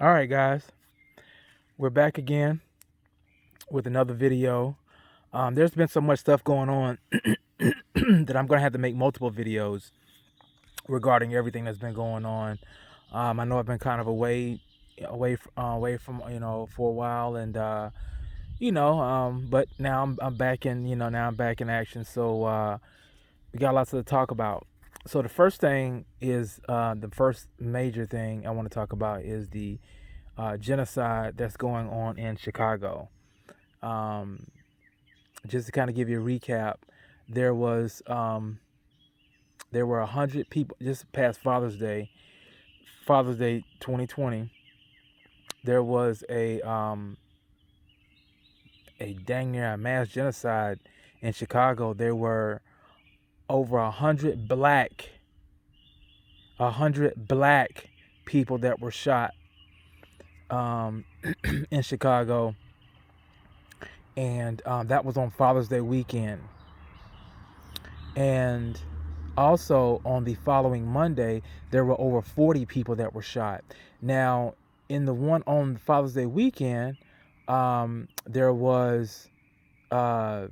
All right, guys, we're back again with another video. There's been so much stuff going on that I'm going to have to make multiple videos regarding everything that's been going on. I know I've been kind of away from for a while, and but now I'm back in now I'm back in action. So we got lots to talk about. So the first thing is the first major thing I want to talk about is the genocide that's going on in Chicago. Um, just to kind of give you a recap, there was there were 100 people just past Father's Day 2020. There was a dang near a mass genocide in Chicago. There were over 100 black people that were shot um, in Chicago, and that was on Father's Day weekend. And also on the following Monday, there were over 40 people that were shot. Now, in the one on Father's Day weekend, there was uh,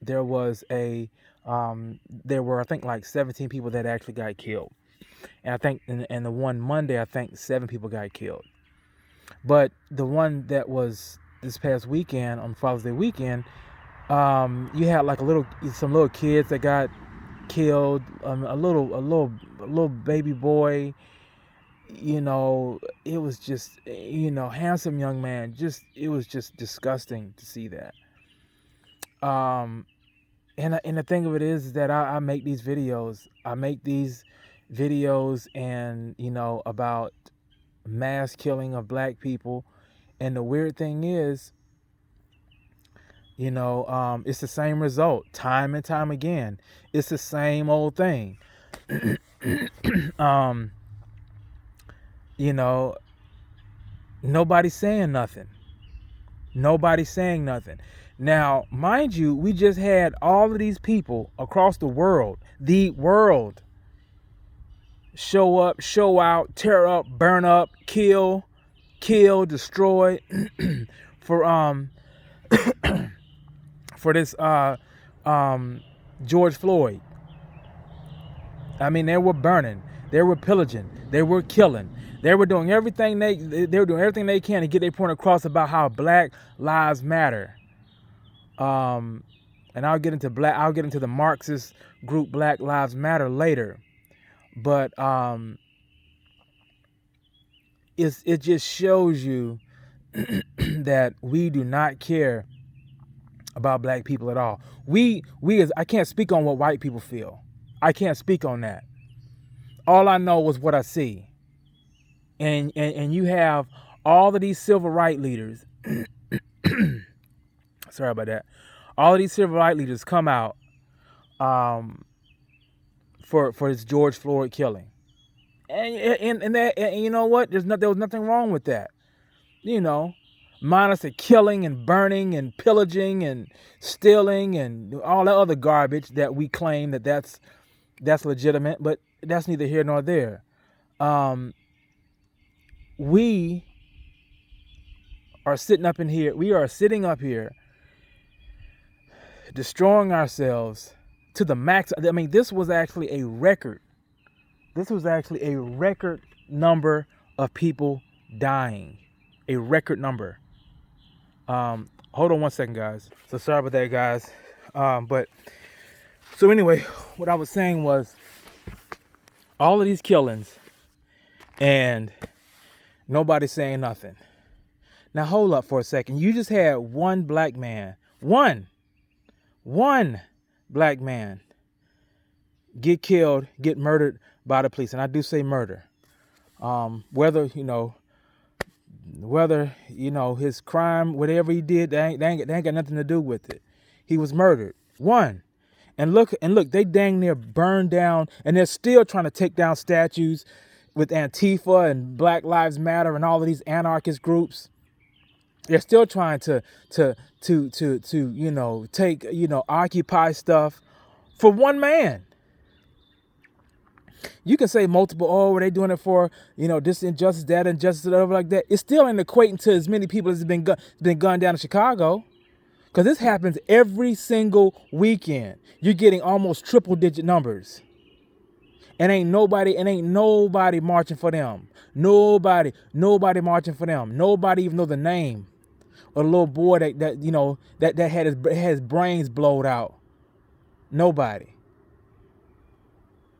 there was a there were I think like 17 people that actually got killed, and I think in the one Monday, I think 7 people got killed. But the one that was this past weekend on Father's Day weekend, you had like some little kids that got killed, a little baby boy. It was just handsome young man. Just it was just disgusting to see that. Um, and the thing of it is that I make these videos. I make these videos and about mass killing of black people. And the weird thing is, it's the same result time and time again. It's the same old thing. um, you know, Nobody's saying nothing. Nobody's saying nothing. Now, mind you, we just had all of these people across the world, show up, show out, tear up, burn up, kill, destroy for for this George Floyd. I mean, they were burning, they were pillaging, they were killing, they were doing everything they were doing everything they can to get their point across about how Black Lives Matter. Um, and I'll get into the Marxist group Black Lives Matter later, but it just shows you that we do not care about black people at all. I can't speak on what white people feel. I can't speak on that. All I know is what I see. And you have all of these civil rights leaders. Sorry about that. All of these civil rights leaders come out for this George Floyd killing. And you know what? There was nothing wrong with that. Minus the killing and burning and pillaging and stealing and all that other garbage that we claim that's legitimate, but that's neither here nor there. We are sitting up here destroying ourselves to the max. I mean, this was actually a record number of people dying. A record number. Hold on one second, guys. So sorry about that, guys. But so anyway, what I was saying was all of these killings and nobody's saying nothing. Now hold up for a second. You just had one black man, one black man get killed, get murdered by the police. And I do say murder. Whether his crime, whatever he did, they ain't got nothing to do with it. He was murdered. One. And look, they dang near burned down, and they're still trying to take down statues with Antifa and Black Lives Matter and all of these anarchist groups. They're still trying to take, occupy stuff for one man. You can say multiple, oh, are they doing it for, this injustice, that injustice, whatever like that. It still ain't equating to as many people as have been gunned down in Chicago. Because this happens every single weekend. You're getting almost triple digit numbers. And ain't nobody marching for them. Nobody marching for them. Nobody even know the name of the little boy that had his brains blowed out. Nobody.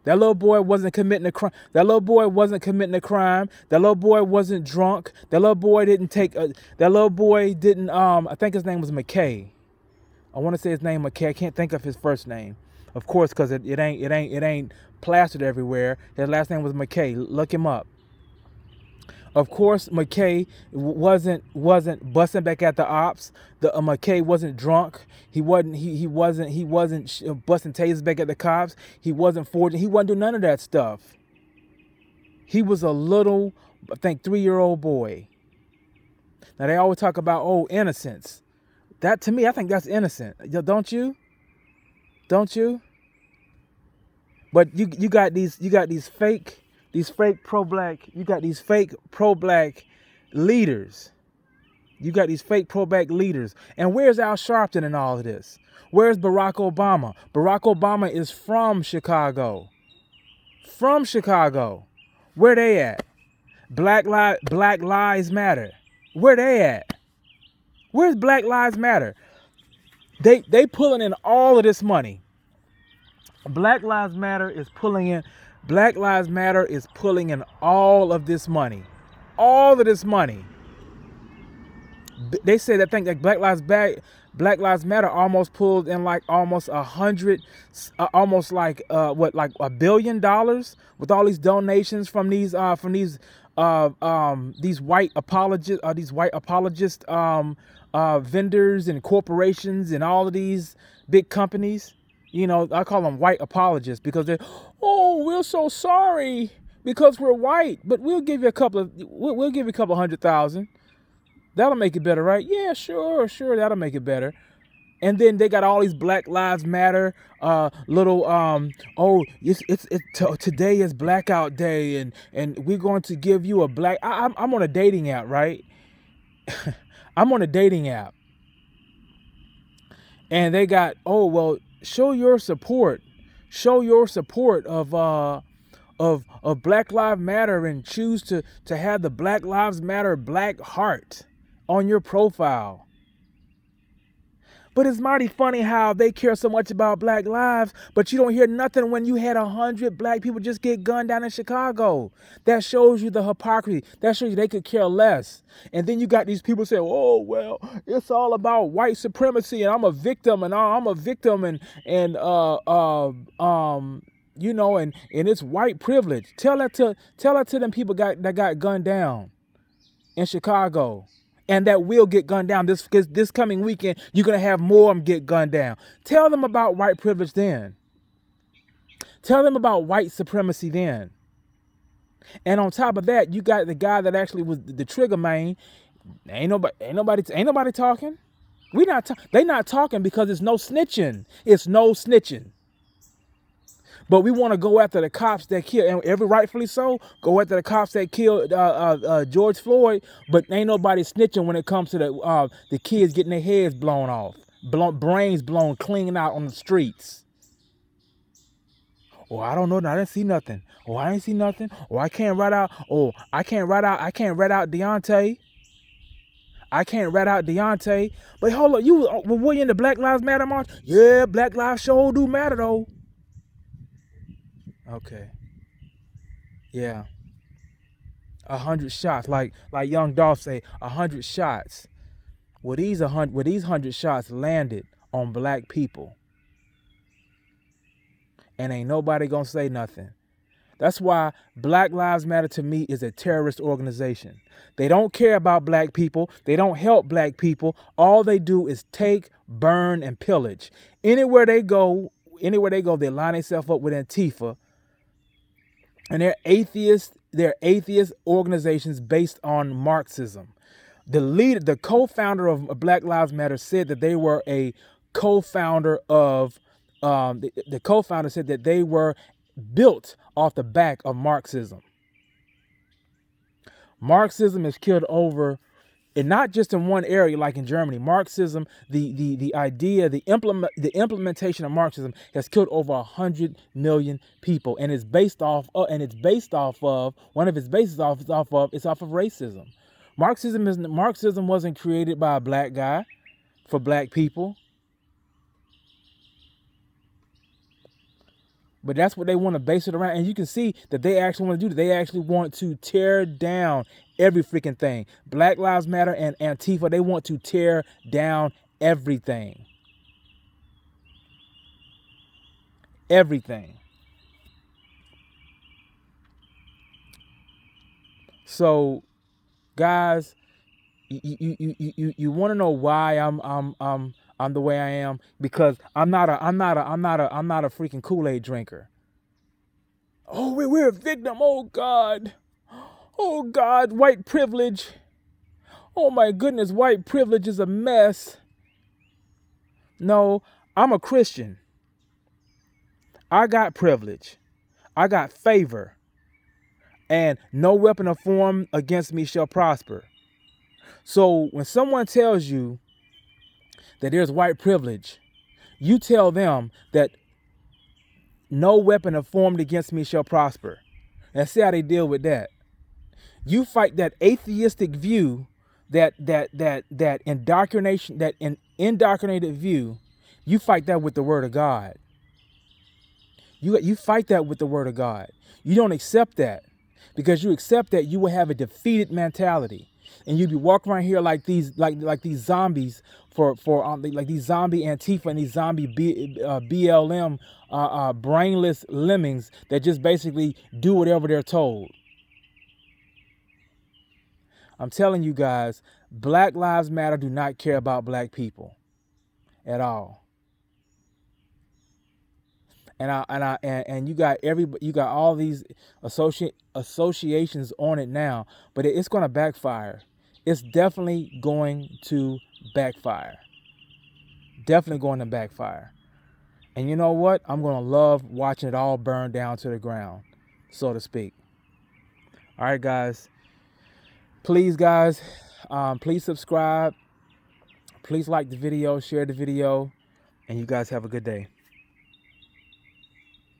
That little boy wasn't committing a crime. That little boy wasn't committing a crime. That little boy wasn't drunk. That little boy didn't I think his name was McKay. I want to say his name McKay. I can't think of his first name. Of course, because it ain't plastered everywhere. His last name was McKay. Look him up. Of course, McKay wasn't busting back at the ops. McKay wasn't drunk. He wasn't busting tasers back at the cops. He wasn't forging. He wasn't doing none of that stuff. He was a little, I think, 3-year-old boy. Now they always talk about innocence. That to me, I think that's innocent. Don't you? Don't you? But you got these fake pro-black leaders. You got these fake pro-black leaders. And where's Al Sharpton in all of this? Where's Barack Obama? Barack Obama is from Chicago. From Chicago. Where they at? Black Lives Matter. Where they at? Where's Black Lives Matter? They pulling in all of this money. Black Lives Matter is pulling in all of this money. All of this money. They say that Black Lives Matter almost pulled in like almost $1 billion with all these donations from these white apologist vendors and corporations and all of these big companies. I call them white apologists because we're so sorry because we're white, but we'll give you a couple of $100,000. That'll make it better, right? Yeah, sure, that'll make it better. And then they got all these Black Lives Matter today is Blackout Day and we're going to give you a black. I'm on a dating app, right? I'm on a dating app, and they got show your support of Black Lives Matter and choose to have the Black Lives Matter black heart on your profile. But it's mighty funny how they care so much about black lives, but you don't hear nothing when you had 100 black people just get gunned down in Chicago. That shows you the hypocrisy. That shows you they could care less. And then you got these people saying, it's all about white supremacy and I'm a victim and it's white privilege. Tell that to them people that got gunned down in Chicago. And that will get gunned down this coming weekend. You're going to have more of them get gunned down. Tell them about white privilege then. Tell them about white supremacy then. And on top of that, you got the guy that actually was the trigger man. Ain't nobody talking. They not talking because it's no snitching. It's no snitching. But we want to go after the cops that killed, and every rightfully so, go after the cops that killed George Floyd. But ain't nobody snitching when it comes to the kids getting their heads blown off, brains blown clean out on the streets. I don't know. I didn't see nothing. I ain't see nothing. I can't rat out. I can't rat out Deontay. I can't rat out Deontay. But hold up, were you in the Black Lives Matter march? Yeah, Black Lives sure do matter though. Okay. Yeah. 100 shots, like Young Dolph say, 100 shots. These 100 shots landed on black people, and ain't nobody gonna say nothing. That's why Black Lives Matter to me is a terrorist organization. They don't care about black people. They don't help black people. All they do is take, burn, and pillage. Anywhere they go, they line themselves up with Antifa. And they're atheist organizations based on Marxism. The co-founder of Black Lives Matter said that they were a co-founder of, the co-founder said that they were built off the back of Marxism. Marxism is killed over, and not just in one area like in Germany. Marxism, the idea, the implementation of Marxism has killed over 100 million people, and it's based off of one of its bases off of racism. Marxism wasn't created by a black guy for black people. But that's what they want to base it around. And you can see that they actually want to do that. They actually want to tear down every freaking thing. Black Lives Matter and Antifa, they want to tear down everything. Everything. So, guys, you want to know why I'm the way I am? Because I'm not a freaking Kool-Aid drinker. Oh, we're a victim. Oh God, white privilege. Oh my goodness, white privilege is a mess. No, I'm a Christian. I got privilege. I got favor. And no weapon of form against me shall prosper. So when someone tells you that there's white privilege, you tell them that no weapon of formed against me shall prosper. And see how they deal with that. You fight that atheistic view, that indoctrinated view. You fight that with the word of God. You fight that with the word of God. You don't accept that, because you accept that, you will have a defeated mentality. And you'd be walking around here like these zombies like these zombie Antifa and these zombie BLM brainless lemmings that just basically do whatever they're told. I'm telling you guys, Black Lives Matter do not care about black people at all. And you got all these associations on it now, but it's going to backfire. It's definitely going to backfire. Definitely going to backfire. And you know what? I'm going to love watching it all burn down to the ground, so to speak. All right, guys. Please, guys, please subscribe. Please like the video, share the video, and you guys have a good day.